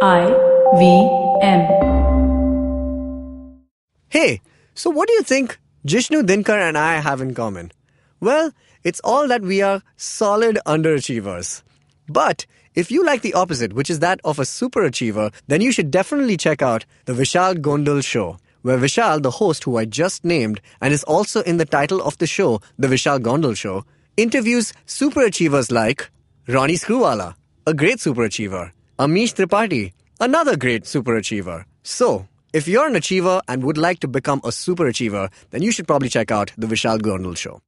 IVM. Hey, so what do you think Jishnu, Dinkar and I have in common? Well, it's all that we are solid underachievers. But if you like the opposite, which is that of a superachiever, then you should definitely check out the Vishal Gondal Show, where Vishal, the host who I just named and is also in the title of the show, The Vishal Gondal Show, interviews superachievers like Ronnie Screwwala, a great superachiever, Amish Tripathi, another great superachiever. So, if you're an achiever and would like to become a superachiever, then you should probably check out The Vishal Gondal Show.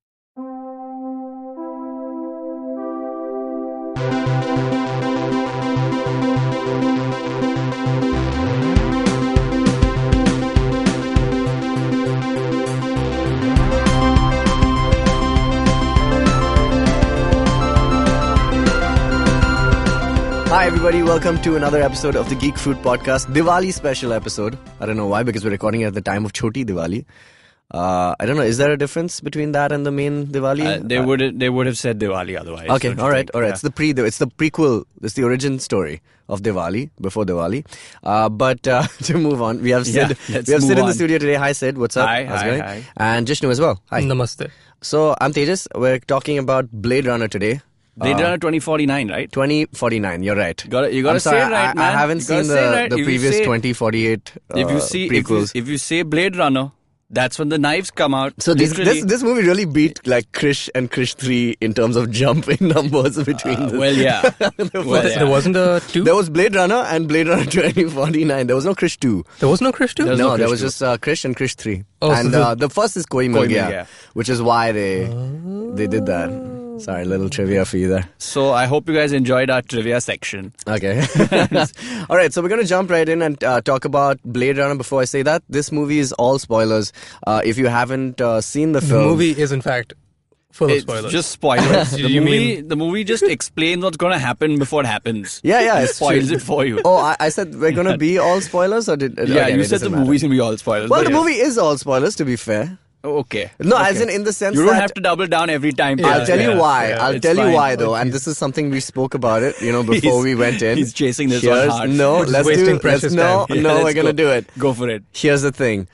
Hi everybody, welcome to another episode of the Geek Fruit Podcast, Diwali special episode. I don't know why, because we're recording it at the time of Choti Diwali. I don't know, is there a difference between that and the main Diwali? They would have said Diwali otherwise. Okay, alright. Yeah. It's the prequel, it's the origin story of Diwali, before Diwali. But to move on, we have Sid in the studio today. Hi Sid, what's up? How's it going? Hi. And Jishnu as well. Hi. Namaste. So, I'm Tejas. We're talking about Blade Runner today. Blade Runner 2049, right? 2049, you're right. You gotta say it right, man. I haven't seen the previous 2048 prequels. If you say Blade Runner, that's when the knives come out. So this movie really beat like Krish and Krish 3 in terms of jump in numbers between them. Well, yeah. There wasn't a 2? There was Blade Runner and Blade Runner 2049. There was no Krish 2. There was no Krish 2? No, there was just Krish and Krish 3. Oh, and so the first is Koi Mil Gaya, which is why they did that. Sorry, a little trivia for you there. So I hope you guys enjoyed our trivia section. Okay. All right, so we're going to jump right in and talk about Blade Runner. Before I say that, this movie is all spoilers. If you haven't seen the film... The movie is, in fact, full of spoilers. Just spoilers. The movie just explains what's going to happen before it happens. Yeah, it spoils it for you. Oh, I said we're going to be all spoilers? Or you said the movie's going to be all spoilers. Well, the movie is all spoilers, to be fair. Okay. No, as in the sense that... You don't have to double down every time. I'll tell you why. I'll tell you why, though. And this is something we spoke about it, before we went in. He's chasing this one hard. No, let's wasting precious time. We're going to do it. Go for it. Here's the thing.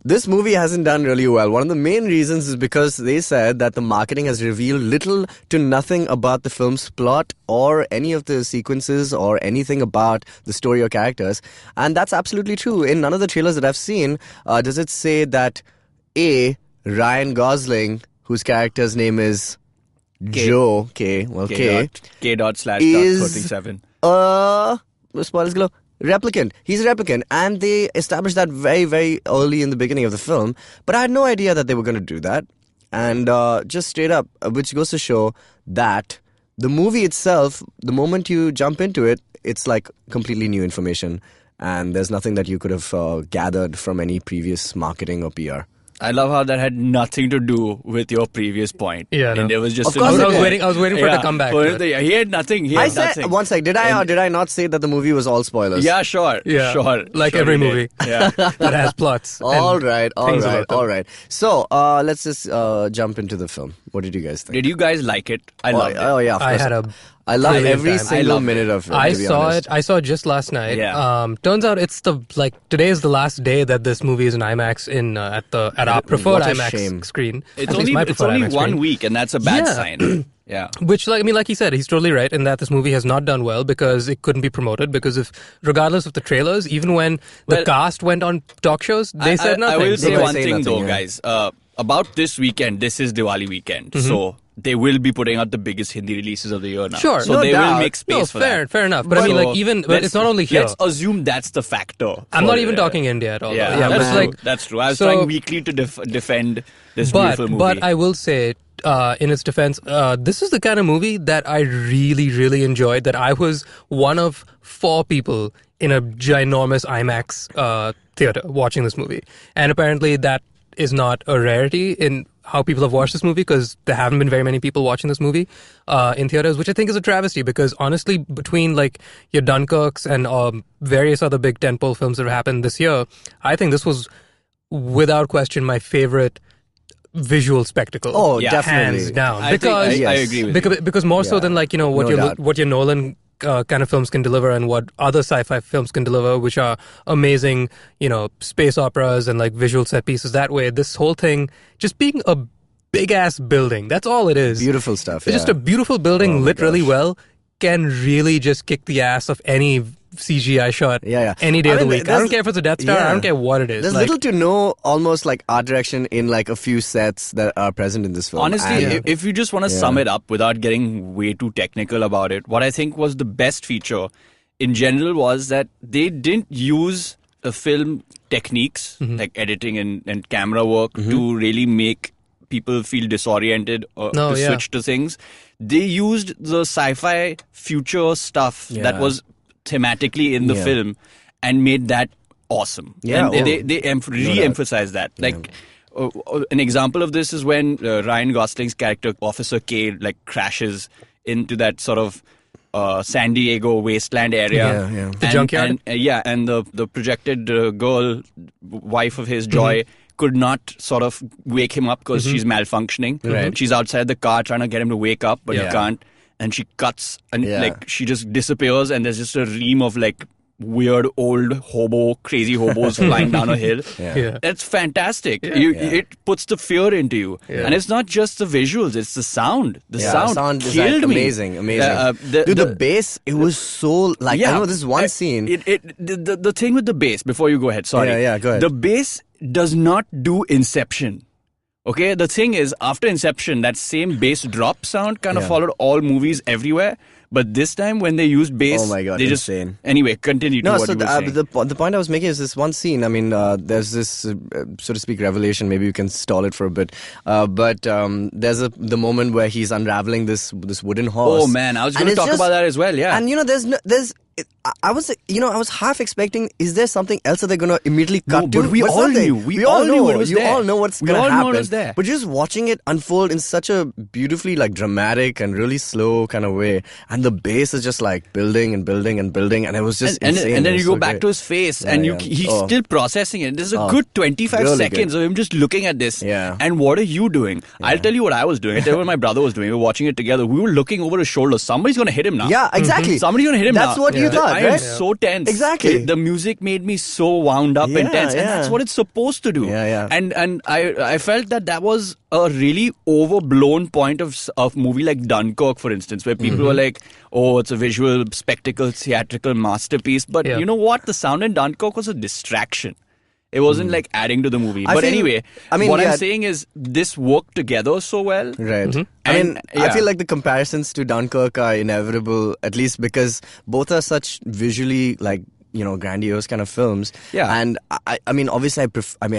This movie hasn't done really well. One of the main reasons is because they said that the marketing has revealed little to nothing about the film's plot or any of the sequences or anything about the story or characters. And that's absolutely true. In none of the trailers that I've seen does it say that Ryan Gosling, whose character's name is Joe, K dot slash dot 37. Spoilers glow. Replicant. He's a replicant. And they established that very, very early in the beginning of the film. But I had no idea that they were going to do that. And just straight up, which goes to show that the movie itself, the moment you jump into it, it's like completely new information. And there's nothing that you could have gathered from any previous marketing or PR. I love how that had nothing to do with your previous point. Yeah, and it was just. Of course I was waiting for it to come back. He had nothing. I said one sec. Did I or did I not say that the movie was all spoilers? Yeah, sure. Like every movie. Yeah, that has plots. All right. So let's just jump into the film. What did you guys think? Did you guys like it? I loved it. Oh yeah, of course. I loved every single minute of it. I saw it just last night. Yeah. Turns out today is the last day that this movie is in IMAX at our preferred IMAX screen. It's only 1 week, and that's a bad sign. Yeah. Which, like he said, he's totally right in that this movie has not done well because it couldn't be promoted. Because regardless of the trailers, even when the cast went on talk shows, they said nothing. I will say one thing though, guys. About this weekend, this is Diwali weekend, so they will be putting out the biggest Hindi releases of the year now. Sure, so they will make space for that. Fair enough. But I mean, it's not only here. Let's assume that's the factor. I'm not even talking India at all. Yeah, that's true. I was trying weekly to defend this beautiful movie. But I will say, in its defense, this is the kind of movie that I really, really enjoyed. That I was one of 4 people in a ginormous IMAX theater watching this movie, and apparently that is not a rarity in how people have watched this movie, because there haven't been very many people watching this movie in theaters, which I think is a travesty, because honestly, between like your Dunkirks and various other big tentpole films that have happened this year, I think this was without question my favorite visual spectacle. Oh, yeah, definitely. Hands down. I agree with you. Because more so than like, what your Nolan kind of films can deliver and what other sci-fi films can deliver, which are amazing, space operas and like visual set pieces. That way, this whole thing just being a big ass building. That's all it is. Beautiful stuff. It's just a beautiful building lit really well can really just kick the ass of any CGI shot any day of the week. I don't care if it's a Death Star. I don't care what it is. There's little to no almost like art direction in like a few sets that are present in this film. Honestly, if you just want to sum it up without getting way too technical about it, what I think was the best feature in general was that they didn't use the film techniques like editing and camera work to really make people feel disoriented or switch to things. They used the sci-fi future stuff that was thematically in the film and made that awesome. Yeah, and they re-emphasized that. Like an example of this is when Ryan Gosling's character Officer K like crashes into that sort of San Diego wasteland area. The junkyard. And the projected girl, wife of his, Joy, could not sort of wake him up because she's malfunctioning. Right. She's outside the car trying to get him to wake up, but he can't. And she cuts and like she just disappears, and there's just a ream of like weird old crazy hobos flying down a hill. It's fantastic. It puts the fear into you, and it's not just the visuals; it's the sound. The sound killed me. Amazing. The bass, it was so like I know this one scene. The thing with the bass. Before you go ahead, sorry. Go ahead. The bass does not do Inception. Okay, the thing is, after Inception, that same bass drop sound kind of followed all movies everywhere. But this time, when they used bass, oh my God, they insane. Anyway, continue to what you were saying. The point I was making is this one scene. I mean, there's this, so to speak, revelation. Maybe you can stall it for a bit. But there's the moment where he's unraveling this wooden horse. Oh man, I was going to talk about that as well. Yeah, and I was half expecting, is there something else that they're going to immediately cut to? But we all knew. We all knew it was there. You all know what's going to happen. We all know it was there. But just watching it unfold in such a beautifully like dramatic and really slow kind of way, and the bass is just like building and building and building, and it was just insane. And then you go back to his face, and he's still processing it. There's a good 25 really seconds of him just looking at this. Yeah. And what are you doing? I'll tell you what I was doing. I'll tell you what my brother was doing. We were watching it together. We were looking over his shoulder. Somebody's going to hit him now. Yeah, exactly. Somebody's going to hit him now. That's what you thought, I right? am so tense. Exactly. The music made me so wound up and tense, and that's what it's supposed to do. And I felt that was a really overblown point of movie like Dunkirk, for instance, where people were like, "Oh, it's a visual spectacle, theatrical masterpiece." But you know what? The sound in Dunkirk was a distraction. It wasn't like adding to the movie. But anyway, what I'm saying is this worked together so well. Right. I feel like the comparisons to Dunkirk are inevitable, at least because both are such visually like, grandiose kind of films. Yeah. And I mean, obviously, I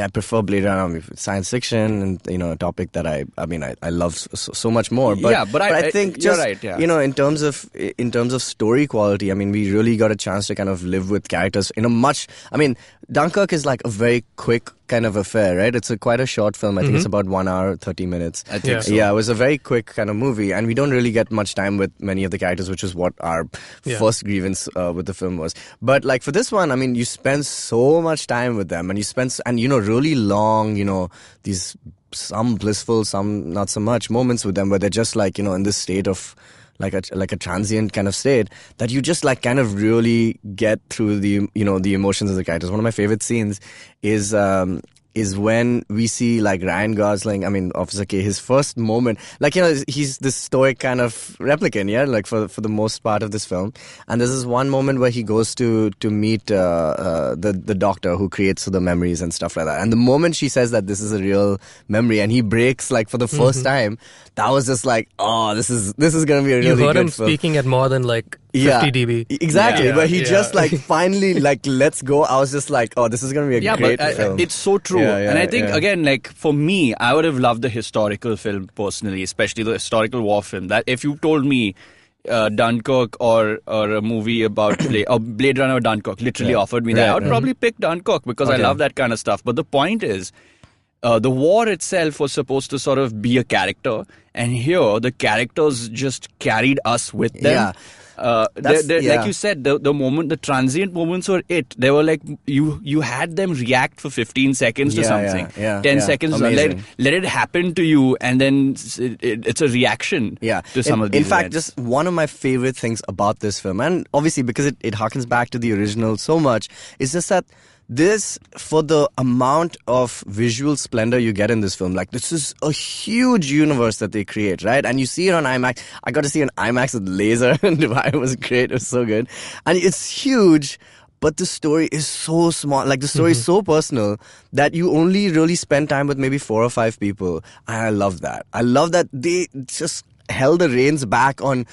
prefer Blade Runner. Science fiction and, a topic that I love so much more. But, but I think just, right, in terms of story quality, I mean, we really got a chance to kind of live with characters in a much, Dunkirk is like a very quick kind of affair, right? It's quite a short film. I think it's about 1 hour, 30 minutes. I think so. Yeah, it was a very quick kind of movie, and we don't really get much time with many of the characters, which is what our first grievance with the film was. But like for this one, I mean, you spend so much time with them, and really long, these some blissful, some not so much moments with them, where they're just like, in this state of like a transient kind of state that you just like kind of really get through the the emotions of the characters. One of my favorite scenes is when we see like Ryan Gosling, Officer K, his first moment, like, he's this stoic kind of replicant, like for the most part of this film. And there's this one moment where he goes to meet the doctor who creates the memories and stuff like that. And the moment she says that this is a real memory and he breaks like for the first time, that was just like, oh, this is going to be a really good film. You heard him speaking at more than like 50 dB. Exactly, but he just like finally like lets go. I was just like, oh, this is going to be a great film. It's so true. And I think, again, like for me, I would have loved the historical film personally, especially the historical war film. That if you told me Dunkirk or a movie about Blade Runner or Dunkirk literally offered me that, I would probably pick Dunkirk because I love that kind of stuff. But the point is, The war itself was supposed to sort of be a character, and here the characters just carried us with them. Yeah. Like you said, the transient moments were it. They were like you had them react for 15 seconds to something, 10 seconds. Let it happen to you, and then it's a reaction. To some of these. In fact, events. just one of my favorite things about this film, and obviously because it harkens back to the original so much, is just that this, for the amount of visual splendor you get in this film, like this is a huge universe that they create, right? And you see it on IMAX. I got to see it on IMAX with laser in Dubai. It was great. It was so good. And it's huge, but the story is so small. Like the story is so personal that you only really spend time with maybe 4 or 5 people. And I love that. I love that they just held the reins back on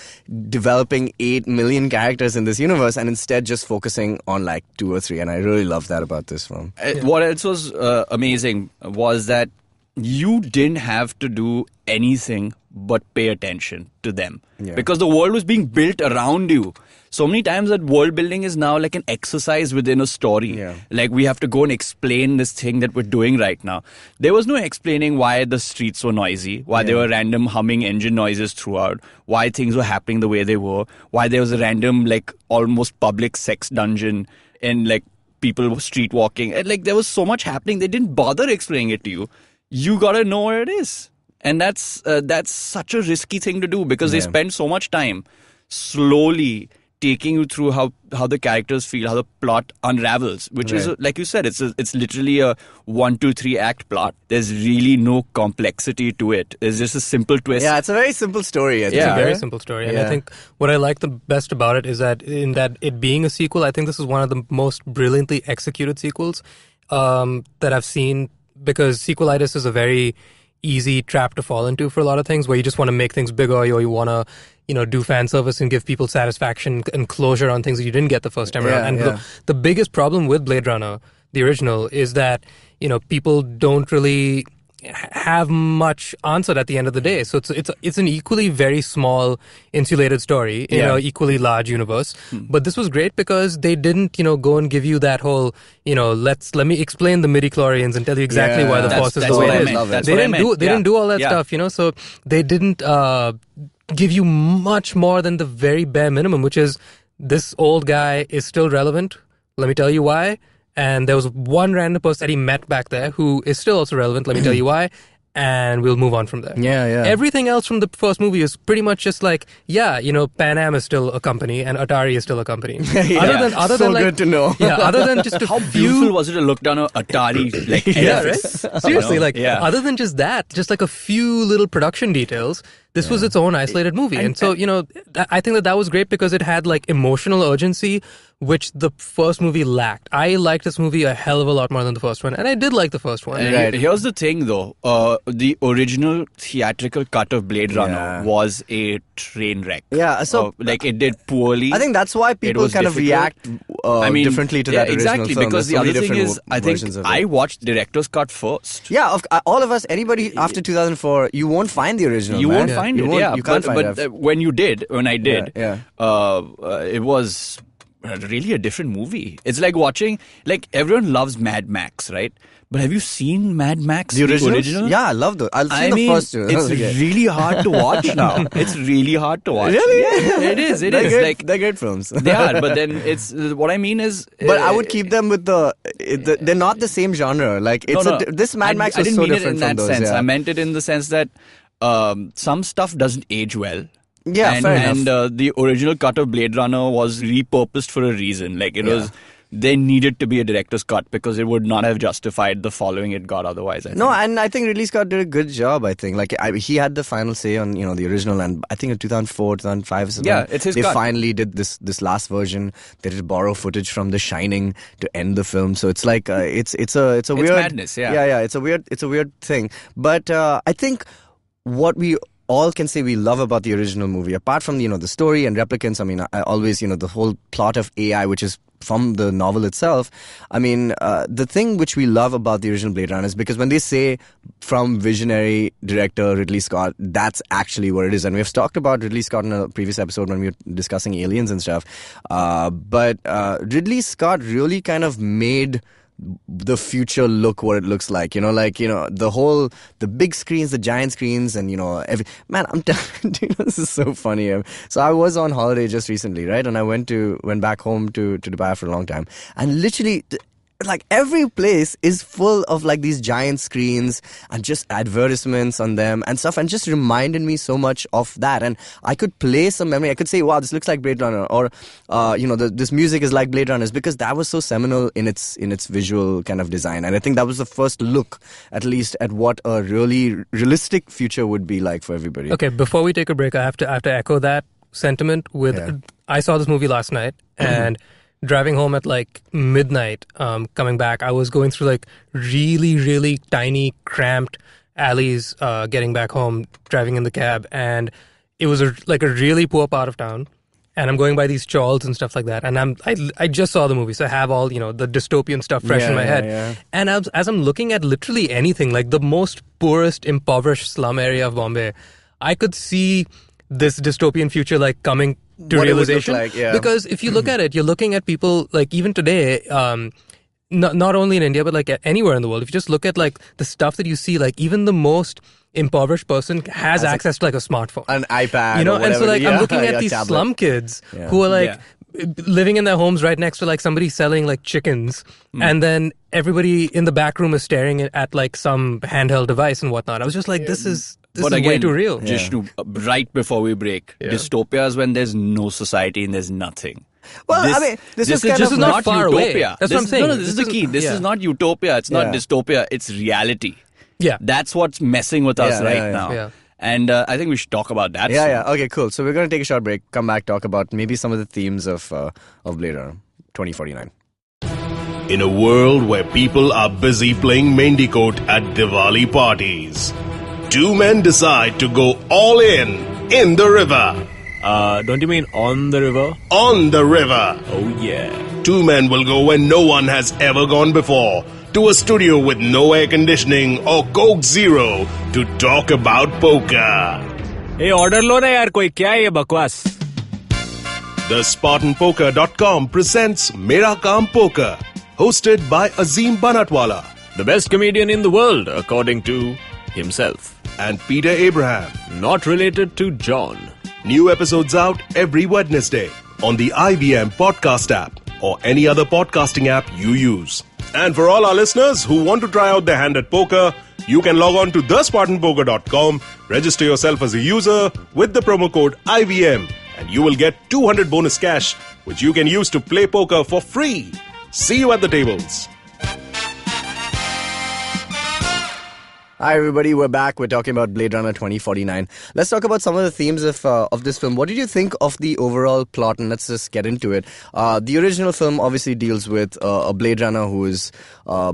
developing 8 million characters in this universe and instead just focusing on like 2 or 3. And I really love that about this film. What else was amazing was that you didn't have to do anything but pay attention to them. Because the world was being built around you. So many times that world building is now like an exercise within a story. Like we have to go and explain this thing that we're doing right now. There was no explaining why the streets were noisy, why there were random humming engine noises throughout, why things were happening the way they were, why there was a random like almost public sex dungeon and like people were street walking. And like there was so much happening. They didn't bother explaining it to you. You gotta know where it is. And that's such a risky thing to do because they spend so much time slowly taking you through how the characters feel, how the plot unravels, which is, like you said, it's literally a 1, 2, 3 act plot. There's really no complexity to it. It's just a simple twist. Yeah, it's a very simple story. It's a very simple story. And I think what I like the best about it is that in that it being a sequel, I think this is one of the most brilliantly executed sequels that I've seen, because sequelitis is a very easy trap to fall into for a lot of things, where you just want to make things bigger, or you want to do fan service and give people satisfaction and closure on things that you didn't get the first time around. And the biggest problem with Blade Runner, the original, is that people don't really have much answered at the end of the day. So it's an equally very small, insulated story in an equally large universe. But this was great because they didn't, go and give you that whole, let me explain the midi-chlorians and tell you exactly why the Force is the way it is. They didn't do all that stuff, so they didn't give you much more than the very bare minimum, which is this old guy is still relevant. Let me tell you why. And there was one random person that he met back there who is still also relevant. Let me tell you why. And we'll move on from there. Everything else from the first movie is pretty much just like, Pan Am is still a company and Atari is still a company. Other than good to know. Other than just how beautiful was it to look down on Atari like right? Seriously, other than just that, just like a few little production details, this was its own isolated movie. And so, I think that was great because it had like emotional urgency, which the first movie lacked. I liked this movie a hell of a lot more than the first one. And I did like the first one. Here's the thing though. The original theatrical cut of Blade Runner was a train wreck. So it did poorly. I think that's why people kind of react differently to that original film. Because the other thing is, I think I watched director's cut first. All of us, anybody after 2004, you won't find the original. You won't find it. You can't find it. But when I did, it was really a different movie. It's like watching, like everyone loves Mad Max, right? But have you seen Mad Max, the original? Yeah, I love those. I've seen the first two. It's really hard to watch now. It's really hard to watch. Really? Yeah, it is. They're great films. They are, but then it's what I mean is. But I would keep them with they're not the same genre. Like this Mad Max was so different from those. I meant it in the sense that some stuff doesn't age well. Yeah, fair enough. And the original cut of Blade Runner was repurposed for a reason. Like it was. There needed to be a director's cut because it would not have justified the following it got otherwise. And I think Ridley Scott did a good job. I think he had the final say on the original, and I think in 2004, 2005, it's his they cut. finally did this last version. They did borrow footage from The Shining to end the film. So it's like it's weird madness. It's a weird thing. But I think what we all can say we love about the original movie, apart from the story and replicants. I mean, I always the whole plot of AI, which is from the novel itself. I mean, the thing which we love about the original Blade Runner is because when they say from visionary director Ridley Scott, that's actually what it is. And we've talked about Ridley Scott in a previous episode when we were discussing aliens and stuff. But Ridley Scott really kind of made the future look, what it looks like. The big screens, the giant screens, and man, I'm dude, this is so funny. So I was on holiday just recently, right? And I went back home to Dubai after a long time, and literally, like, every place is full of like these giant screens and just advertisements on them and stuff, and just reminded me so much of that. And I could play some memory. I could say, wow, this looks like Blade Runner, or this music is like Blade Runner's, because that was so seminal in its visual kind of design. And I think that was the first look, at least, at what a really realistic future would be like for everybody. Okay, before we take a break, I have to echo that sentiment with. Yeah. I saw this movie last night, and driving home at like midnight, coming back, I was going through like really, really tiny, cramped alleys, getting back home, driving in the cab, and it was a really poor part of town. And I'm going by these chawls and stuff like that, and I just saw the movie, so I have all the dystopian stuff fresh in my head. Yeah. And as I'm looking at literally anything, like the most poorest, impoverished slum area of Bombay, I could see this dystopian future like coming to What it would realization. look like, yeah. Because if you look at it, you're looking at people like even today, not only in India but like anywhere in the world. If you just look at like the stuff that you see, like even the most impoverished person has access to like a smartphone, An iPad, or whatever. and so like I'm looking at these tablet. slum kids who are like living in their homes right next to like somebody selling like chickens, and then everybody in the back room is staring at like some handheld device and whatnot. I was just like, this is way too real. Jishnu, right before we break, dystopia is when there's no society and there's nothing. Well, this is kind of not far away. utopia. That's what I'm saying. No, this is the key. This is not utopia. It's not dystopia. It's reality. Yeah. That's what's messing with us now. Yeah. And I think we should talk about that. Yeah. Okay, cool. So we're going to take a short break, come back, talk about maybe some of the themes of Blade Runner 2049. In a world where people are busy playing Mendicote at Diwali parties, two men decide to go all in the river. Don't you mean on the river? On the river. Oh, yeah. Two men will go where no one has ever gone before, to a studio with no air conditioning or Coke Zero, to talk about poker. Hey, order lo na yaar koi, kya hai ye bakwas? The SpartanPoker.com presents Mera Kaam Poker, hosted by Azim Banatwala The best comedian in the world, according to himself. and Peter Abraham. Not related to John. New episodes out every Wednesday on the IBM podcast app or any other podcasting app you use. And for all our listeners who want to try out their hand at poker, you can log on to thespartanpoker.com, register yourself as a user with the promo code IVM, and you will get 200 bonus cash, which you can use to play poker for free. See you at the tables. Hi everybody, we're back. We're talking about Blade Runner 2049. Let's talk about some of the themes of this film. What did you think of the overall plot? And let's just get into it. The original film obviously deals with a Blade Runner who is, a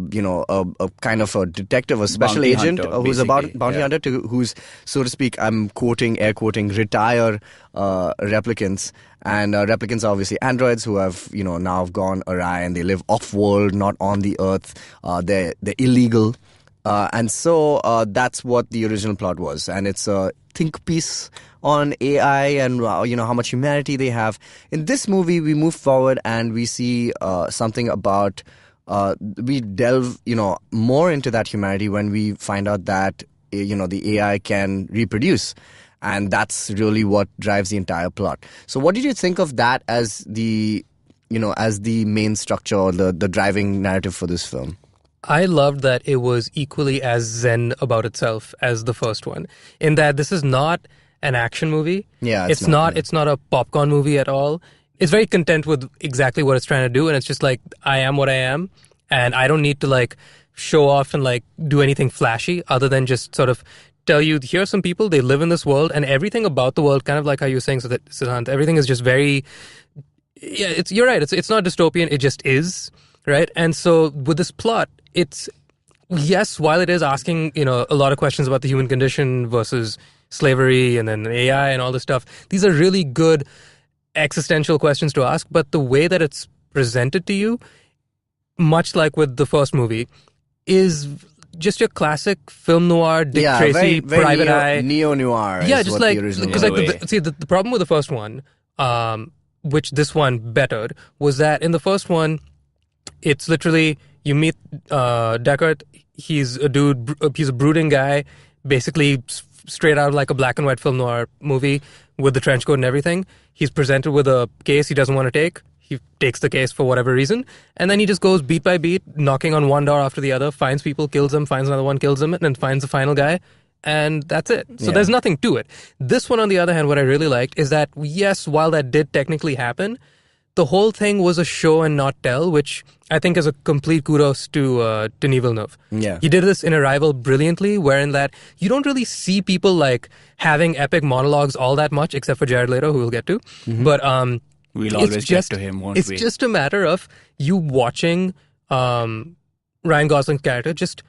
kind of a detective, a special Bounty agent hunter, who's a bounty basically, hunter who's, so to speak, I'm quoting, air quoting, retire replicants. And replicants are obviously androids who have, now gone awry and they live off-world, not on the Earth. They're illegal. And so that's what the original plot was. And it's a think piece on AI and, how much humanity they have. In this movie, we move forward and we see something about, we delve, more into that humanity when we find out that, the AI can reproduce. And that's really what drives the entire plot. So what did you think of that as the main structure or the driving narrative for this film? I loved that it was equally as zen about itself as the first one, in that this is not an action movie. Yeah, it's not a popcorn movie at all. It's very content with exactly what it's trying to do, and it's just like, I am what I am, and I don't need to like show off and like do anything flashy other than just sort of tell you, here are some people, they live in this world, and everything about the world, kind of like how you were saying, Siddhant, everything is just very, you're right, it's not dystopian, it just is, right? And so with this plot, it's, yes, while it is asking, a lot of questions about the human condition versus slavery and then AI and all this stuff, these are really good existential questions to ask, but the way that it's presented to you, much like with the first movie, is just your classic film noir, Dick Tracy, very Private Eye. Neo-noir Yeah, is just what like, the original because was. like, the problem with the first one, which this one bettered, was that in the first one, it's literally, You meet Deckard. He's a dude. He's a brooding guy, basically straight out of like a black and white film noir movie with the trench coat and everything. He's presented with a case he doesn't want to take. He takes the case for whatever reason, and then he just goes beat by beat, knocking on one door after the other, finds people, kills them, finds another one, kills them, and then finds the final guy, and that's it. So there's nothing to it. This one, on the other hand, what I really liked is that, yes, while that did technically happen, the whole thing was a show and not tell, which I think is a complete kudos to Denis Villeneuve. Yeah. He did this in Arrival brilliantly, wherein that you don't really see people like having epic monologues all that much, except for Jared Leto, who we'll get to. But We'll always get to him, won't we? It's just a matter of you watching Ryan Gosling's character just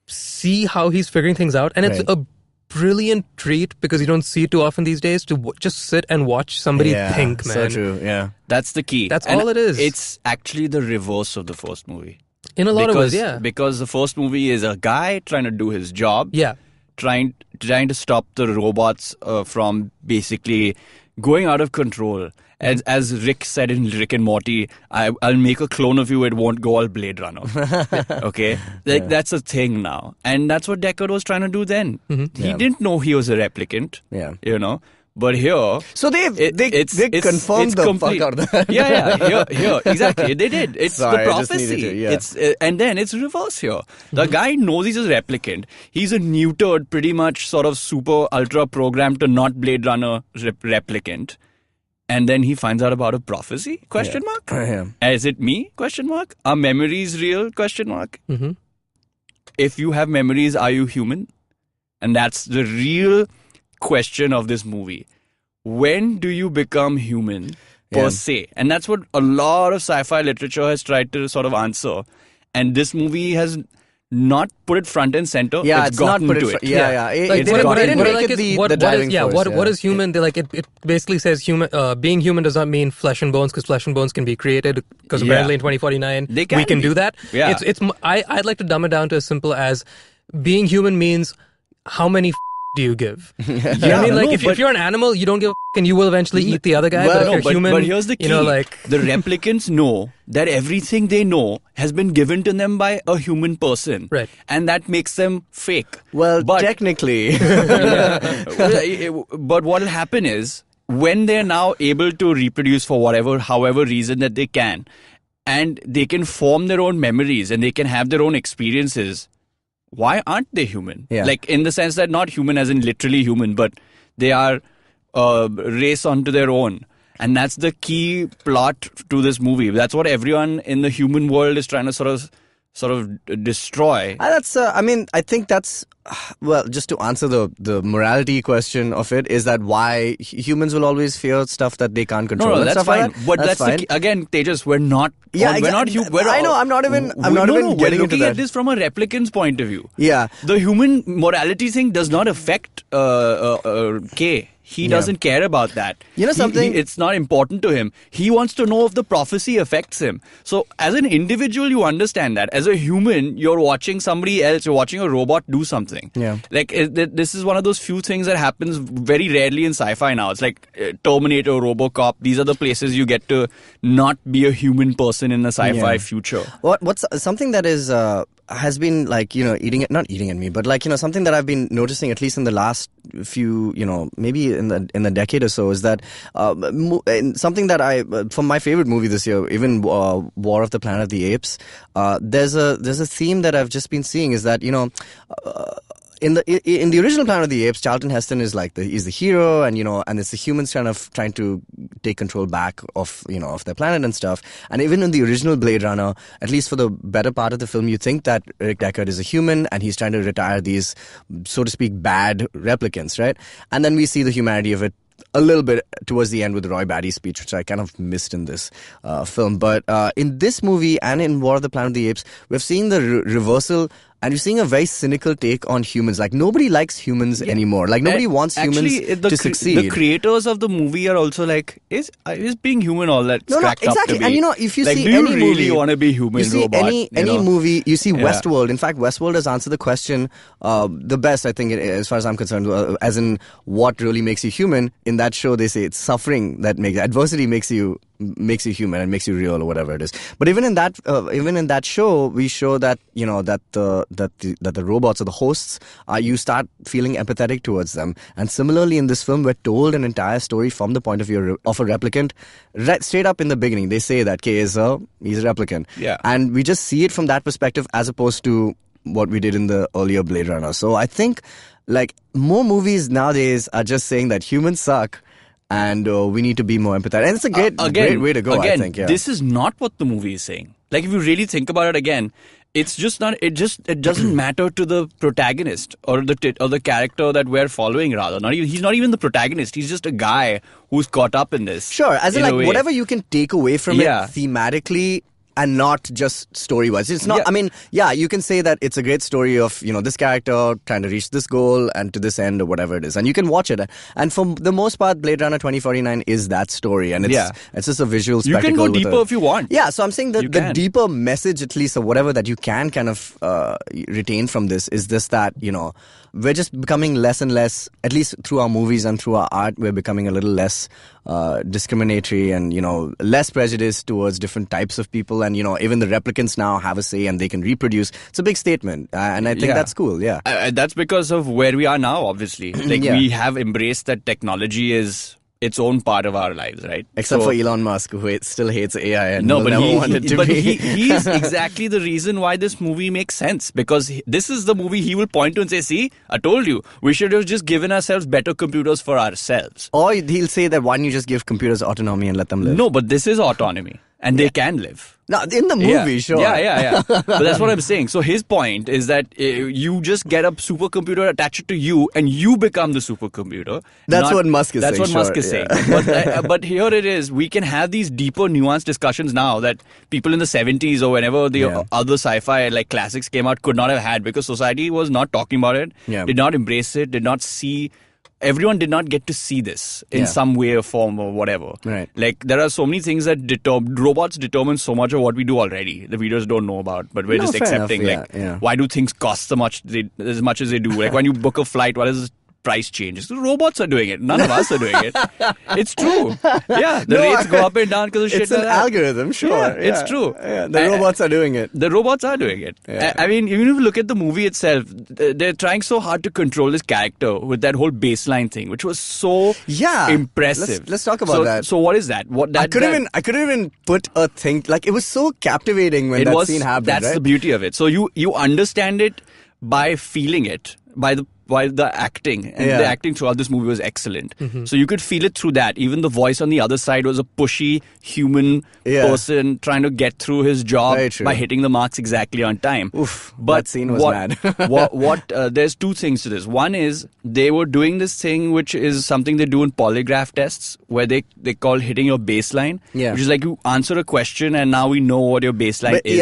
see how he's figuring things out, and it's a brilliant treat because you don't see it too often these days to just sit and watch somebody think, man. So true, yeah. That's the key. That's all it is. It's actually the reverse of the first movie. In a lot of ways, yeah. Because the first movie is a guy trying to do his job. Yeah. Trying to stop the robots from basically going out of control. As Rick said in Rick and Morty, I'll make a clone of you, it won't go all Blade Runner. Okay? That's a thing now. And that's what Deckard was trying to do then. He didn't know he was a replicant. Yeah. You know? But here... So they confirmed the fuck out of that. Here, exactly. They did. It's Sorry, the I just prophecy. needed to, yeah. It's and then it's reverse here. The guy knows he's a replicant. He's a neutered, pretty much sort of super ultra programmed to not Blade Runner replicant. And then he finds out about a prophecy? Question mark? Yeah. Is it me? Question mark. Are memories real? Question mark. If you have memories, are you human? And that's the real question of this movie. When do you become human per se? And that's what a lot of sci-fi literature has tried to sort of answer. And this movie has not put it front and center. Yeah, it's gotten not put to it. it. Yeah. Like, They didn't make it the driving force. What is human? Like it basically says human. Being human does not mean flesh and bones, because flesh and bones can be created. Because apparently in 2049 we can do that. Yeah. I'd like to dumb it down to as simple as being human means how many do you give? You know what I mean? Like if you're an animal, you don't give a and you will eventually eat the other guy. Well, but if you're human, but here's the key. You know, like the replicants know that everything they know has been given to them by a human person. Right. And that makes them fake. Well, but, technically. But what will happen is, when they're now able to reproduce for however reason that they can, and they can form their own memories and they can have their own experiences, why aren't they human? Yeah. Like, in the sense that not human as in literally human, but they are race onto their own. And that's the key plot to this movie. That's what everyone in the human world is trying to sort of destroy. I think that's, well, just to answer the morality question of it, is that why humans will always fear stuff that they can't control. No, that's fine. Like that. But that's fine. again, Tejas, we're not. Yeah, we're not. I know. I'm not even getting we're into looking that. at this from a replicant's point of view. Yeah. The human morality thing does not affect K. He doesn't care about that. You know something? It's not important to him. He wants to know if the prophecy affects him. So as an individual, you understand that. As a human, you're watching somebody else, you're watching a robot do something. Yeah. Like, this is one of those few things that happens very rarely in sci-fi now. It's like Terminator, RoboCop. These are the places you get to not be a human person in the sci-fi future. What's something that is has been like, not eating at me, but like, something that I've been noticing, at least in the last few, maybe in the decade or so, is that something that from my favorite movie this year, even War of the Planet of the Apes, there's a theme that I've just been seeing, is that in the original Planet of the Apes, Charlton Heston is like he's the hero, and and it's the humans trying to take control back of of their planet and stuff. And even in the original Blade Runner, at least for the better part of the film, you think that Rick Deckard is a human and he's trying to retire these, so to speak, bad replicants, right? And then we see the humanity of it a little bit towards the end with the Roy Batty speech, which I kind of missed in this film. But in this movie and in War of the Planet of the Apes, we've seen the reversal. And you're seeing a very cynical take on humans. Like, nobody likes humans anymore. Like, nobody wants humans to succeed. The creators of the movie are also like, is being human all that cracked exactly. up to be? And if you like, see do you any really movie, want to be human, you see robot? any movie, you see Westworld. In fact, Westworld has answered the question the best, I think, as far as I'm concerned, as in what really makes you human. In that show, they say it's suffering that makes adversity makes you makes you human and makes you real or whatever it is. But even in that show, we show that that the robots or the hosts you start feeling empathetic towards them. And similarly, in this film, we're told an entire story from the point of view of a replicant. Right, straight up in the beginning, they say that he's a replicant. Yeah. And we just see it from that perspective as opposed to what we did in the earlier Blade Runner. So I think more movies nowadays are just saying that humans suck and we need to be more empathetic. And it's a great way to go, I think. Yeah. This is not what the movie is saying. Like, if you really think about it again, it's just not. It doesn't matter to the protagonist or the character that we're following. Rather, he's not even the protagonist. He's just a guy who's caught up in this. Sure, as in whatever you can take away from it thematically. And not just story-wise. It's not. You can say that it's a great story of this character trying to reach this goal and to this end or whatever it is, and you can watch it. And for the most part, Blade Runner 2049 is that story, and it's just a visual spectacle. You can go deeper if you want. Yeah, so I'm saying that the deeper message, at least, or whatever that you can kind of retain from this, is this that we're just becoming less and less, at least through our movies and through our art, we're becoming a little less discriminatory and less prejudiced towards different types of people. And even the replicants now have a say and they can reproduce. It's a big statement, and I think that's cool. Yeah, that's because of where we are now. Obviously, we have embraced that technology is its own part of our lives, right? Except for Elon Musk, who still hates AI and never wanted to be. He's exactly the reason why this movie makes sense, because this is the movie he will point to and say, see, I told you, we should have just given ourselves better computers for ourselves. Or he'll say that, why don't you just give computers autonomy and let them live? No, but this is autonomy. And they can live. Now, in the movie, sure. Yeah. But that's what I'm saying. So his point is that you just get a supercomputer, attach it to you, and you become the supercomputer. That's what Musk is saying. That's what Musk is saying. But here it is. We can have these deeper, nuanced discussions now that people in the 70s or whenever the other sci-fi classics came out could not have had, because society was not talking about it, did not embrace it, did not see. Everyone did not get to see this in some way or form or whatever. Right. Like, there are so many things that robots determine so much of what we do already. The readers don't know about, but we're just accepting. Why do things cost so much as much as they do? Like, when you book a flight, what is price change? The robots are doing it. None of us are doing it. It's true. Yeah, the rates go up and down because of shit. It's an algorithm, sure. Yeah, it's true. Yeah, the robots are doing it. The robots are doing it. Yeah. I mean, even if you look at the movie itself, they're trying so hard to control this character with that whole baseline thing, which was so impressive. Let's talk about that. So what is that? I couldn't even put a thing, like, it was so captivating when that scene happened. That's the beauty of it. So you understand it by feeling it, by the acting, and the acting throughout this movie was excellent. Mm-hmm. So you could feel it through that. Even the voice on the other side was a pushy human person trying to get through his job by hitting the marks exactly on time. Oof, but that scene was mad. There's two things to this. One is they were doing this thing which is something they do in polygraph tests, where they call hitting your baseline, which is like you answer a question and now we know what your baseline is.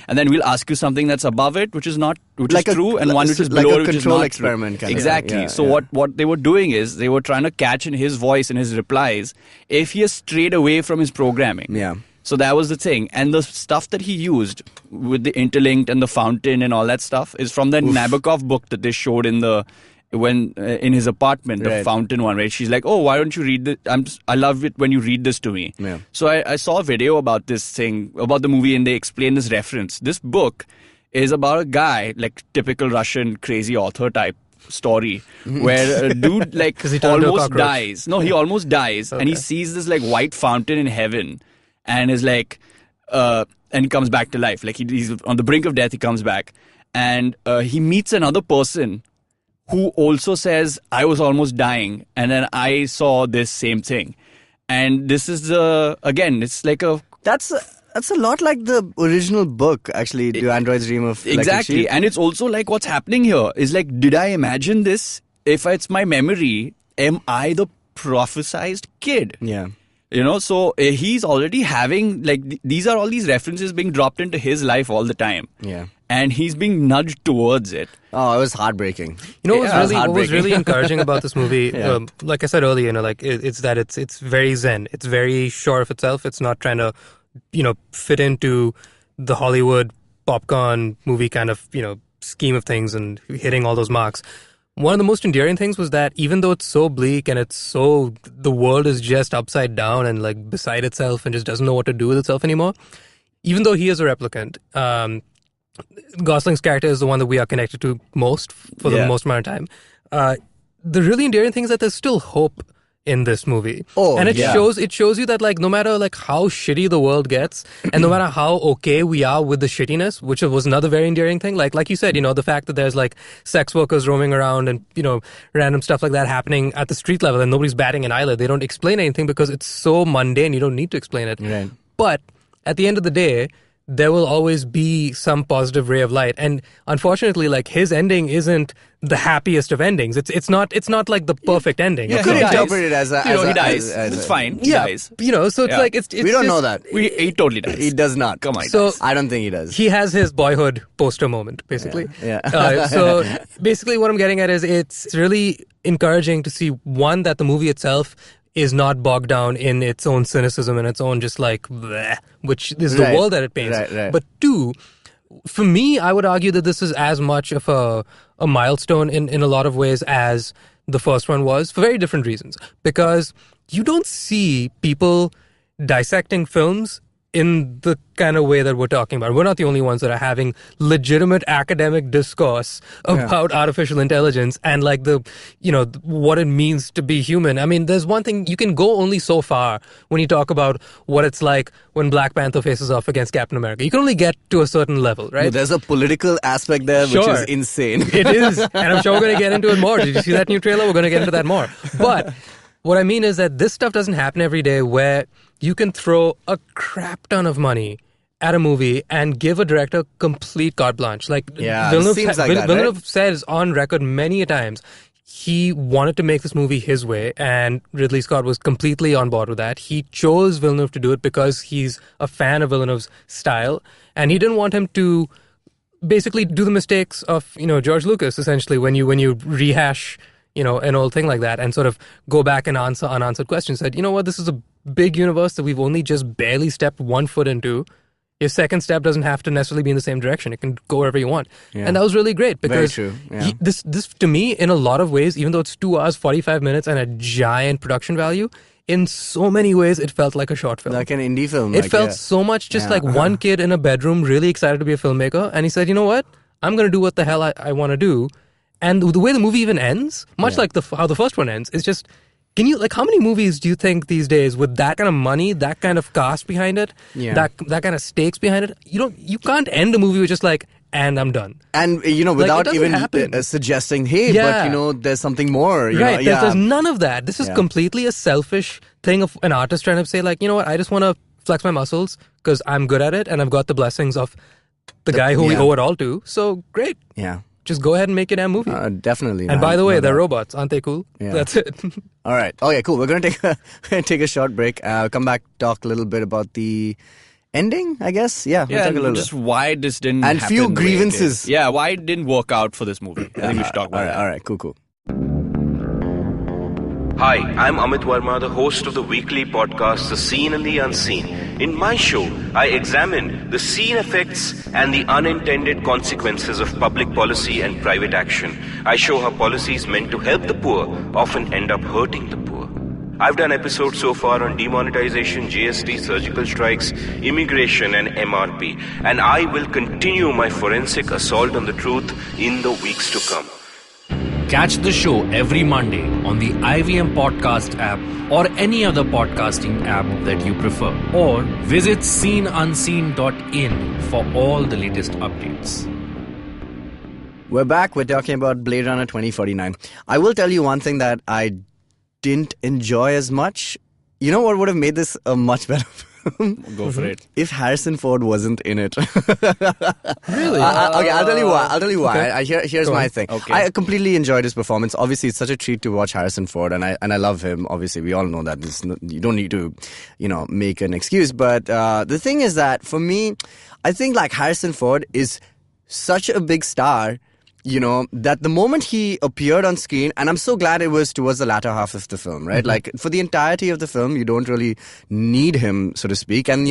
And then we'll ask you something that's above it, which is true, and one which is below it, which is not experiment. Exactly. What they were doing is they were trying to catch in his voice and his replies if he has strayed away from his programming. Yeah. So that was the thing. And the stuff that he used with the interlinked and the fountain and all that stuff is from the Nabokov book that they showed in his apartment, the fountain one, right? She's like, oh, why don't you read this? I love it when you read this to me. Yeah. So I saw a video about this thing, about the movie, and they explain this reference. This book is about a guy, like typical Russian crazy author type story, where a dude almost dies. No, he almost dies, and he sees this white fountain in heaven, and is like, and he comes back to life. Like he's on the brink of death, he comes back, and he meets another person who also says, I was almost dying, and then I saw this same thing. And this is it's like a... That's a lot like the original book, actually, Do Androids Dream of Exactly. Electric Sheep? And it's also like what's happening here is like, did I imagine this? If it's my memory, am I the prophesized kid? Yeah. So he's already having, these are all these references being dropped into his life all the time. Yeah. And he's being nudged towards it. Oh, it was heartbreaking. What was really encouraging about this movie, like I said earlier, it's that it's very zen. It's very sure of itself. It's not trying to fit into the Hollywood popcorn movie kind of, scheme of things and hitting all those marks. one of the most endearing things was that even though it's so bleak and the world is just upside down and like beside itself and just doesn't know what to do with itself anymore, even though he is a replicant, Gosling's character is the one that we are connected to most for the most amount of time. The really endearing thing is that there's still hope in this movie. And it shows you that like no matter like how shitty the world gets and no matter how okay we are with the shittiness, which was another very endearing thing, like you said, the fact that there's like sex workers roaming around and random stuff like that happening at the street level and nobody's batting an eyelid. They don't explain anything because it's so mundane, you don't need to explain it. Right. But at the end of the day, there will always be some positive ray of light. And unfortunately, like his ending isn't the happiest of endings. It's not like the perfect ending. You could interpret it as he dies. It's fine. He dies. So it's like it's we don't know that. He totally dies. He does not. Come on. So I don't think he does. He has his boyhood poster moment, basically. Yeah. So basically what I'm getting at is it's really encouraging to see, one, that the movie itself is not bogged down in its own cynicism and its own just like bleh, which is the world that it paints. Right. But two, for me, I would argue that this is as much of a milestone in a lot of ways as the first one was, for very different reasons. Because you don't see people dissecting films in the kind of way that we're talking about. We're not the only ones that are having legitimate academic discourse about artificial intelligence and like what it means to be human. I mean, there's one thing, you can go only so far when you talk about what it's like when Black Panther faces off against Captain America. You can only get to a certain level, right? No, there's a political aspect there which is insane. It is, and I'm sure we're going to get into it more. Did you see that new trailer? We're going to get into that more. But what I mean is that this stuff doesn't happen every day where you can throw a crap ton of money at a movie and give a director complete carte blanche. Like Villeneuve says on record many a times, he wanted to make this movie his way, and Ridley Scott was completely on board with that. He chose Villeneuve to do it because he's a fan of Villeneuve's style, and he didn't want him to basically do the mistakes of George Lucas, essentially, when you rehash an old thing like that and sort of go back and answer unanswered questions. Said, this is a big universe that we've only just barely stepped one foot into. Your second step doesn't have to necessarily be in the same direction. It can go wherever you want. Yeah. And that was really great because very true. Yeah. This to me, in a lot of ways, even though it's 2 hours, 45 minutes and a giant production value, in so many ways, it felt like a short film. Like an indie film. It felt so much just like one kid in a bedroom really excited to be a filmmaker. And he said, you know what? I'm going to do what the hell I want to do. And the way the movie even ends, much like how the first one ends, is just, how many movies do you think these days with that kind of money, that kind of cast behind it, that kind of stakes behind it, you can't end a movie with just like, and I'm done. And, without even suggesting, hey, but, there's something more. There's none of that. This is completely a selfish thing of an artist trying to say, like, you know what, I just want to flex my muscles because I'm good at it and I've got the blessings of the guy who we owe it all to. So, great. Yeah. Just go ahead and make your damn movie. Definitely. And by the way, they're robots. Aren't they cool? Yeah. That's it. All right. Okay, cool. We're going to take a short break. Come back, talk a little bit about the ending, I guess. Yeah, we'll talk a little just bit. why this didn't and happen. Few grievances. Yeah, why it didn't work out for this movie. I think we should talk about that. All right, cool. Hi, I'm Amit Verma, the host of the weekly podcast, The Seen and the Unseen. In my show, I examine the seen effects and the unintended consequences of public policy and private action. I show how policies meant to help the poor often end up hurting the poor. I've done episodes so far on demonetization, GST, surgical strikes, immigration and MRP. And I will continue my forensic assault on the truth in the weeks to come. Catch the show every Monday on the IVM Podcast app or any other podcasting app that you prefer. Or visit seenunseen.in for all the latest updates. We're back. We're talking about Blade Runner 2049. I will tell you one thing that I didn't enjoy as much. You know what would have made this a much better film? Go for it. If Harrison Ford wasn't in it. Really? Okay, I'll tell you why. Okay. Here's my thing. Okay. I completely enjoyed his performance. Obviously, it's such a treat to watch Harrison Ford, and I love him. Obviously, we all know that. You don't need to, make an excuse. But the thing is that for me, I think like Harrison Ford is such a big star, that the moment he appeared on screen, and I'm so glad it was towards the latter half of the film, right? Like, for the entirety of the film, you don't really need him, so to speak. And,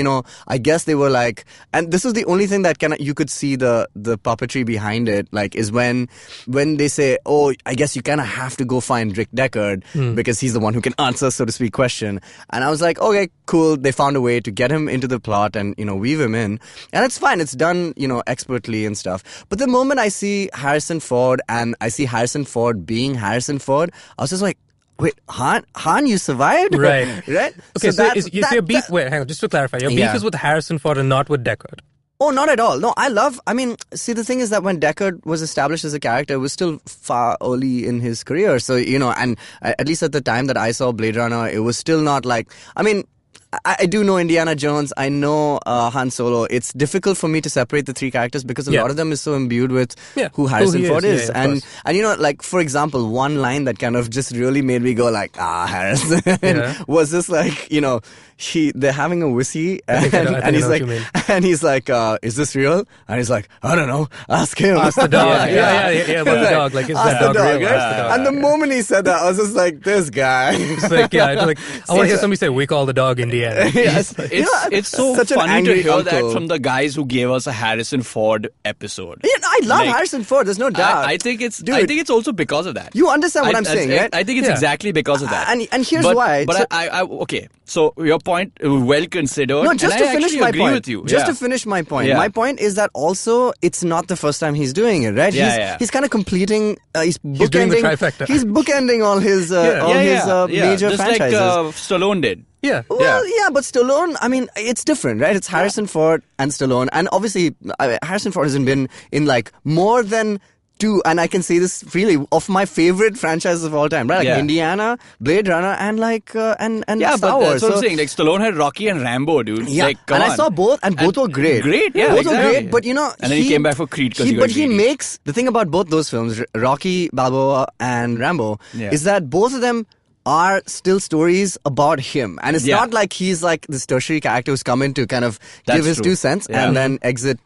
I guess they were like, and this is the only thing that you could see the puppetry behind it, like, is when they say, oh, I guess you kind of have to go find Rick Deckard because he's the one who can answer, so to speak, question. And I was like, okay, cool. They found a way to get him into the plot and, weave him in. And it's fine. It's done, expertly and stuff. But the moment I see Harrison Ford and I see Harrison Ford being Harrison Ford, I was just like, wait, Han, you survived? Right. Right? Okay, so your beef, wait, hang on, just to clarify, your beef is with Harrison Ford and not with Deckard. Oh, not at all. No, see, the thing is that when Deckard was established as a character, it was still far early in his career. So, and at least at the time that I saw Blade Runner, it was still not like, I do know Indiana Jones. I know Han Solo. It's difficult for me to separate the three characters because a lot of them is so imbued with who Harrison Ford is. And like, for example, one line that kind of just really made me go like, Harrison was just like, they're having a whiskey and he's like, is this real? And he's like, I don't know. Ask him. Ask the dog. Yeah. About the dog. Like, is that dog real? Right? Ask the dog. And the moment he said that, I was just like, this guy. It's like, I want to hear somebody say, we call the dog Indiana. It's so such an funny to angry hear uncle. that from the guys who gave us a Harrison Ford episode. Yeah, I love Harrison Ford. There's no doubt. I think it's also because of that. You understand what I'm saying, right? I think it's exactly because of that. And here's why. But okay. So your point, well considered. No, just to finish my point. With you. Just to finish my point. Yeah. My point is that also it's not the first time he's doing it, right? He's kind of completing. He's doing the trifecta. He's bookending all his major just franchises. Like Stallone did. Yeah. Well, yeah, but Stallone, it's different, right? It's Harrison Ford and Stallone. And obviously, Harrison Ford hasn't been in like more than two, and I can say this freely, of my favorite franchises of all time, right? Like Indiana, Blade Runner, and like, and Star Wars. That's what I'm saying. Like, Stallone had Rocky and Rambo, dude. Yeah, like, come and on. I saw both, and both were great. Great, yeah, both exactly. were great, but and then he came back for Creed because he makes, the thing about both those films, Rocky Balboa and Rambo, is that both of them are still stories about him. And it's not like he's like this tertiary character who's come in to kind of give his 2 cents and then exit,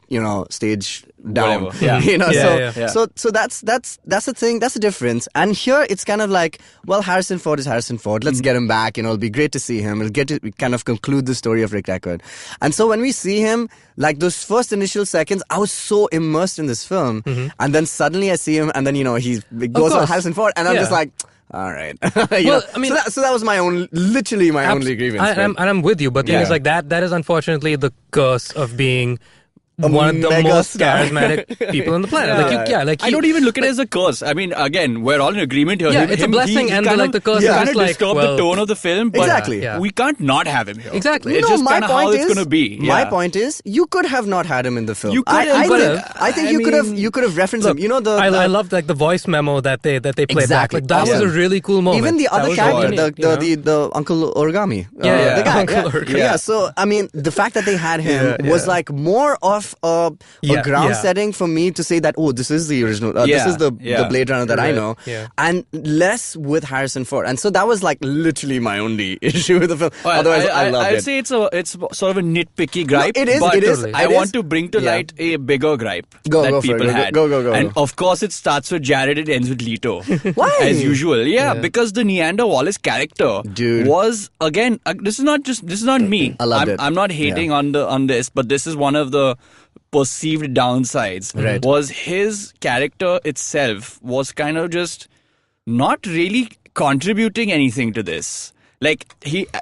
stage down. So that's the thing, that's the difference. And here it's kind of like, well, Harrison Ford is Harrison Ford. Let's get him back, it'll be great to see him. It'll get to kind of conclude the story of Rick Deckard. And so when we see him, like those first initial seconds, I was so immersed in this film. And then suddenly I see him and then, he goes on Harrison Ford and I'm just like, all right. So that was literally my only grievance. I'm with you, but the thing is like that is unfortunately the curse of being one of the most charismatic people on the planet. I don't even look at it as a curse. Again, we're all in agreement here. Yeah, it's a blessing, and the curse is kind of like, disturb the tone of the film, but we can't not have him here. Exactly. It's just kind of how it's going to be. My point is, you could have not had him in the film. You could I think you could have referenced him. I loved like the voice memo that they played back. Like that was a really cool moment. Even the other character, the Uncle Origami, the guy. Uncle Origami. So the fact that they had him was like more of a ground setting for me to say that, this is the original, this is the Blade Runner that I know, and less with Harrison Ford. And so that was like literally my only issue with the film. Otherwise, I loved it. I'd say it's sort of a nitpicky gripe. No, it is. But it is. I want to bring to light a bigger gripe that people had. Go. And of course, it starts with Jared, it ends with Leto. Why? As usual. Yeah, because the Neander Wallace character was, again, this is not me. I loved it. I'm not hating on this, but this is one of the perceived downsides. Was his character itself was kind of just not really contributing anything to this. Like,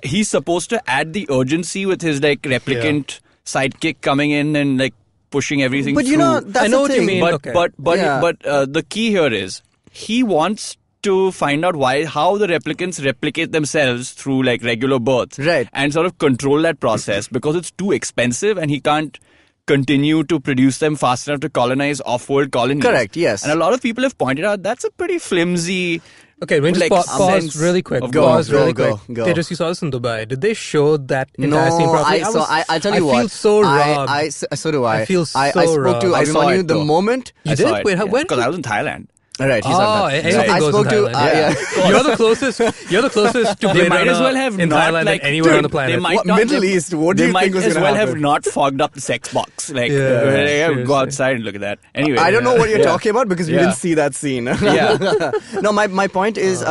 he's supposed to add the urgency with his like replicant sidekick coming in and like pushing everything but through. That's I know what the thing. you mean. But the key here is he wants to find out how the replicants replicate themselves through like regular birth, and sort of control that process because it's too expensive and he can't continue to produce them fast enough to colonize off-world colonies. Correct, yes. And a lot of people have pointed out that's a pretty flimsy... Okay, when like, just pause really quick. Pause really quick. Tejas, you saw this in Dubai. Did they show that entire scene properly? I'll tell you what. I feel so robbed. So do I. I feel so I spoke to I saw Abhimanyu it, the though. moment. You did? Wait, when? Because I was in Thailand. All right, he's Oh, on that. anything I goes spoke in to Thailand. You're the closest to They Blade might as Runner well have in not, Thailand like, than anywhere on the They planet. might What, not, Middle they, East, what do they you might think was as gonna well happen? have not fogged up the sex box. Like, Yeah, go outside and look at that. Anyway, I don't know what you're talking about because we Yeah. didn't see that scene. Yeah. No, my point is,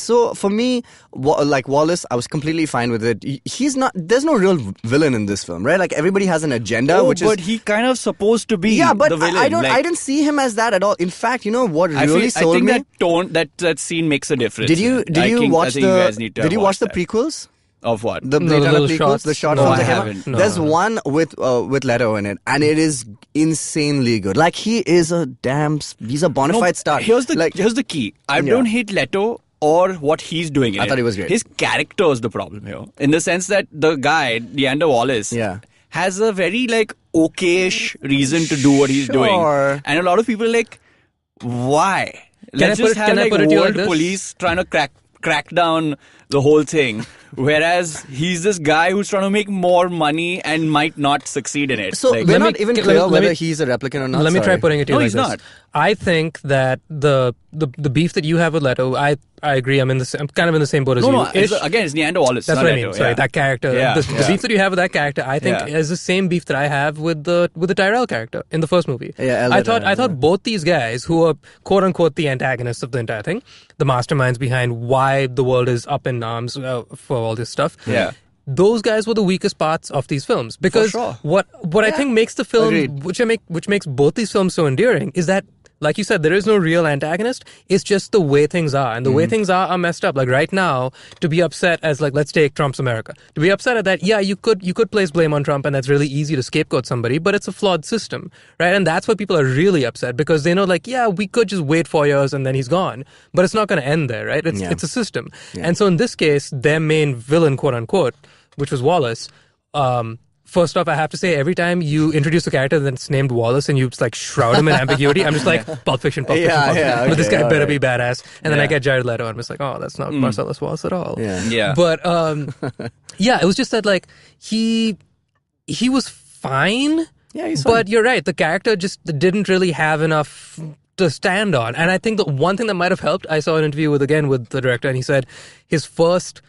so for me, like Wallace, I was completely fine with it. He's not. There's no real villain in this film, right? Like everybody has an agenda, Oh, which but is. he kind of supposed to be Yeah, but the villain. I don't. Like, I didn't see him as that at all. In fact, you know what really I sold think me? that tone, that scene makes a difference. Did you I think you guys need to Did you watch the that. prequels? Of what? The No, Blade the Runner little prequels, shots? the short No, films I that came out? haven't. No, There's no. one with Leto in it, and it is insanely good. Like he is he's a bona fide star. Here's the key. I don't hate Leto or what he's doing in I it. thought he was great. His character is the problem here. In the sense that the guy, Leander Wallace, Yeah. has a very okayish reason to do what he's doing. Sure. And a lot of people are like, why? Let's just have put it to you like world this? police trying to crack down the whole thing. Whereas he's this guy who's trying to make more money and might not succeed in it. So Like, we're let me- not even let clear me- whether he's a replicant or not. Let me try Sorry. putting it to you No, like he's this. not. I think that the beef that you have with Leto, I agree. I'm kind of in the same boat as you. no, Ish. it's Leander Wallace. That's not what I Leto, mean. Sorry, yeah. that character. Yeah, The yeah. beef that you have with that character, I think, Yeah. is the same beef that I have with the Tyrell character in the first movie. Yeah, I thought both these guys, who are quote unquote the antagonists of the entire thing, the masterminds behind why the world is up in arms for all this stuff. Yeah. Those guys were the weakest parts of these films because sure. what I think makes the film, Agreed. which makes both these films so endearing, is that, like you said, there is no real antagonist. It's just the way things are, and the way things are messed up. Like right now, to be upset as let's take Trump's America. To be upset at that, yeah, you could place blame on Trump, and that's really easy to scapegoat somebody, but it's a flawed system, right? And that's why people are really upset because they know, yeah, we could just wait 4 years and then he's gone, but it's not going to end there, right? It's a system, and so in this case, their main villain, quote unquote, which was Wallace. First off, I have to say, every time you introduce a character that's named Wallace and you just shroud him in ambiguity, I'm just like, Pulp Fiction, Pulp Fiction, Pulp Fiction. But this guy better be badass. And then I get Jared Leto, and I'm just like, oh, that's not Marcellus Wallace at all. Yeah. But yeah, it was just that he was fine. Yeah, he's But you're right, the character just didn't really have enough to stand on. And I think the one thing that might have helped, I saw an interview with the director, and he said his first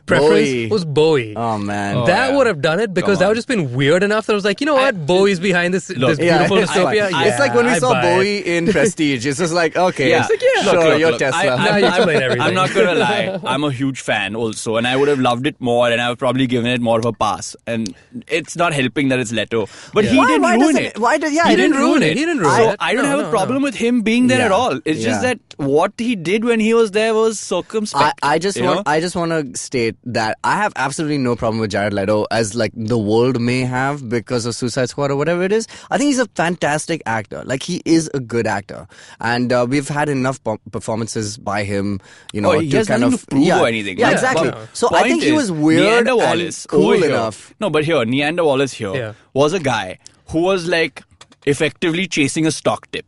preference Bowie. was Bowie. Oh man. That would have done it because that would have just been weird enough that I was like, you know what, Bowie's behind this beautiful dystopia. It's like when we I saw buy it. Bowie in Prestige. It's just like, okay, Yeah. it's like, sure, you're Tesla. Now you explain everything. I'm not gonna lie. I'm a huge fan also, and I would have loved it more, and I would probably given it more of a pass. And it's not helping that it's Leto, but he didn't Why ruin doesn't it. Why did? Yeah, He didn't ruin it. He didn't ruin So it. I don't No, have no, a problem no. with him being there Yeah. at all. It's just that what he did when he was there was circumspect. I just you want know? I just want to state that I have absolutely no problem with Jared Leto as the world may have because of Suicide Squad or whatever it is. I think he's a fantastic actor. Like he is a good actor, and we've had enough performances by him. You know, he to has kind nothing of to prove yeah, or anything. Yeah, But exactly. point So I think he is, was weird Neander and Wallace cool over here- enough. No, but here, Neander Wallace here was a guy who was effectively chasing a stock tip.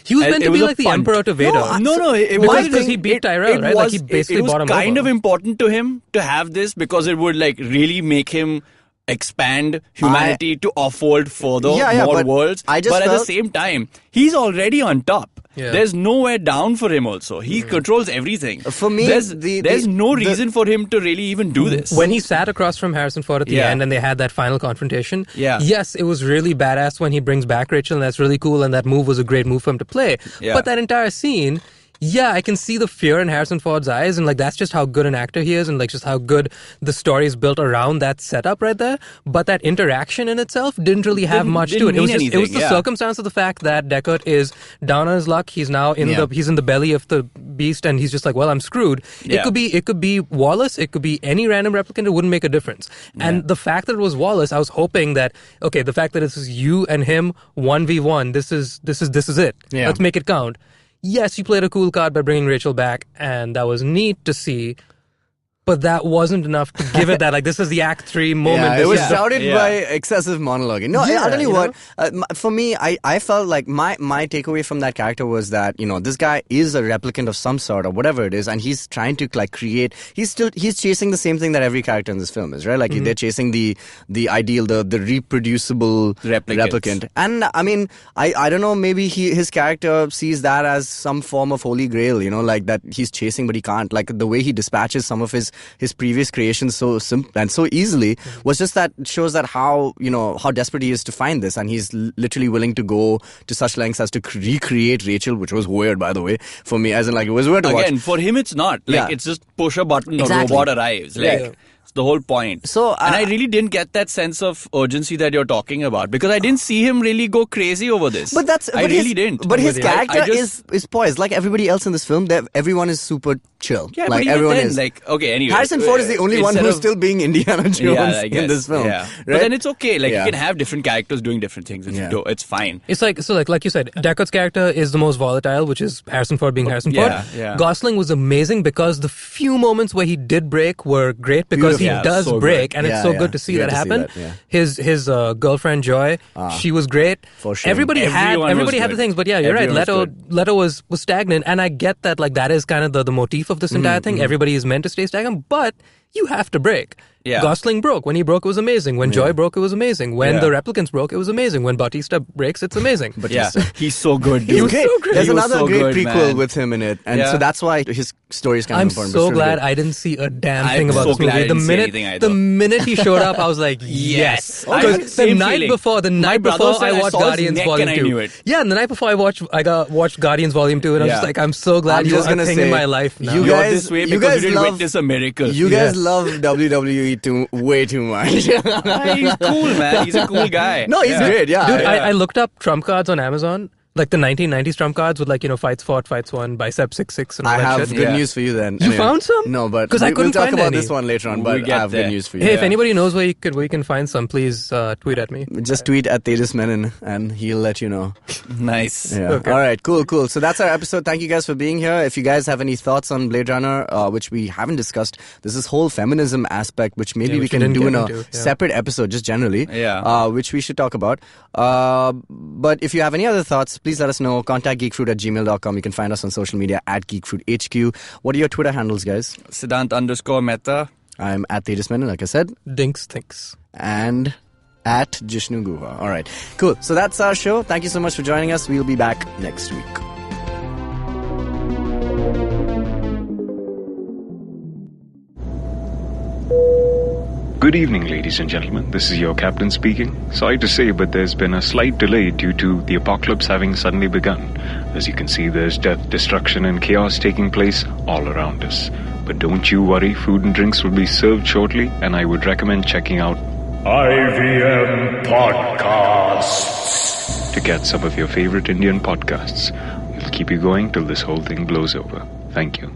He was And meant it to was be a like the punt. Emperor to Vader. Because he beat Tyrell, right? Like he basically it was bought him kind over. of important to him to have this because it would really make him expand humanity to afford further more but worlds. I just but at the felt- same time, he's already on top. Yeah. There's nowhere down for him also. He controls everything. For me, there's no reason for him to really even do this. When he sat across from Harrison Ford at the Yeah. end and they had that final confrontation, Yeah. yes, it was really badass when he brings back Rachel, and that's really cool, and that move was a great move for him to play. Yeah. But that entire scene, yeah, I can see the fear in Harrison Ford's eyes, and that's just how good an actor he is, and just how good the story is built around that setup right there. But that interaction in itself didn't really have much to it. It was didn't just mean it was the anything, yeah. circumstance of the fact that Deckard is down on his luck. He's now in the belly of the beast, and he's just like, well, I'm screwed. Yeah. It could be Wallace, it could be any random replicant. It wouldn't make a difference. And the fact that it was Wallace, I was hoping that the fact that this is you and him 1v1, this is it. Yeah. Let's make it count. Yes, you played a cool card by bringing Rachel back, and that was neat to see. but that wasn't enough to give it that, like, this is the Act 3 moment. Yeah, This it was is the- shrouded by excessive monologuing. No, I'll tell you what. For me, I felt like my takeaway from that character was that, this guy is a replicant of some sort or whatever it is, and he's trying to like create. He's chasing the same thing that every character in this film is, right? Like they're chasing the ideal, the reproducible replicant. And I mean, I don't know. Maybe his character sees that as some form of holy grail. Like that he's chasing, but he can't. Like the way he dispatches some of his previous creations so simple and so easily was just that shows that how desperate he is to find this, and he's literally willing to go to such lengths as to recreate Rachel, which was weird, by the way, for me, as in like it was weird to watch. Again, for him it's not. Like it's just push a button, Exactly. a robot arrives. Like it's the whole point. So, and I really didn't get that sense of urgency that you're talking about, because I didn't see him really go crazy over this. I really didn't. But his character I just, is poised. Like everybody else in this film, everyone is super chill. yeah, like but everyone then, is. like, okay, anyway. Harrison Ford is the only one Instead who's of- still being Indiana Jones I in guess, this film. Yeah. Right? But then it's okay. Like Yeah. you can have different characters doing different things. It's fine. It's like, so like you said, Deckard's character is the most volatile, which is Harrison Ford being Harrison Ford. Yeah. Gosling was amazing because the few moments where he did break were great, because Beautiful. he Yeah, does so break, good. and it's so good to see Good that happen. yeah. His girlfriend Joy, she was great. For sure. Everybody had Everyone was the good. things, but yeah, you're Everyone right. was Leto was stagnant, and I get that. Like that is kind of the motif of this entire thing. Everybody is meant to stay stagnant, but you have to break. Yeah. Gosling broke. When he broke, it was amazing. When Joy broke, it was amazing. When the replicants broke, it was amazing. When Bautista breaks, it's amazing. But Yeah, he's so good. Dude. He was great. There's He was another so great good, prequel man. with him in it, and Yeah. so that's why his story is kind I'm of important. so It's really glad good. I didn't see a damn I'm thing about so this glad movie. I didn't see anything either. The minute he showed up, I was like, Yes. yes. Because the Same night feeling. before, My brother I said I watched saw his Guardians neck Volume and I 2. knew it. Yeah, and the night before I watched Guardians Volume 2, and I was Yeah. just like, I'm so glad I'm you're just a gonna thing say, in my life now. you You're guys- this way you because guys you didn't love- witness a miracle. You guys love WWE way too much. He's cool, man. He's a cool guy. No, he's great. Yeah, Dude, yeah. I looked up trump cards on Amazon, like the 1990s trump cards with like, fights fought, fights won, bicep 6-6 and all I that have shit. good Yeah. news for you then. You found some? No, but 'Cause I we'll couldn't talk find about any. this one later on. We'll But get I have there. good news for you. Hey, if anybody knows where you can find some, please tweet at me. Just tweet at Tejas Menon and he'll let you know. Nice. Yeah. Okay. All right. Cool. So that's our episode. Thank you guys for being here. If you guys have any thoughts on Blade Runner, which we haven't discussed, there's this whole feminism aspect, which maybe we which we can didn't do get in a into, yeah. separate episode, just generally. Yeah. Which we should talk about. But if you have any other thoughts, please let us know. Contact geekfruit@gmail.com. You can find us on social media at geekfruithq. What are your Twitter handles, guys? Siddhant_Mehta. I'm at Tejas Menon, like I said. Dinks thinks. And at Jishnu Guha. All right. Cool. So that's our show. Thank you so much for joining us. We'll be back next week. Good evening, ladies and gentlemen. This is your captain speaking. Sorry to say, but there's been a slight delay due to the apocalypse having suddenly begun. As you can see, there's death, destruction, and chaos taking place all around us. But don't you worry, food and drinks will be served shortly, and I would recommend checking out IVM Podcasts. to get some of your favorite Indian podcasts. We'll keep you going till this whole thing blows over. Thank you.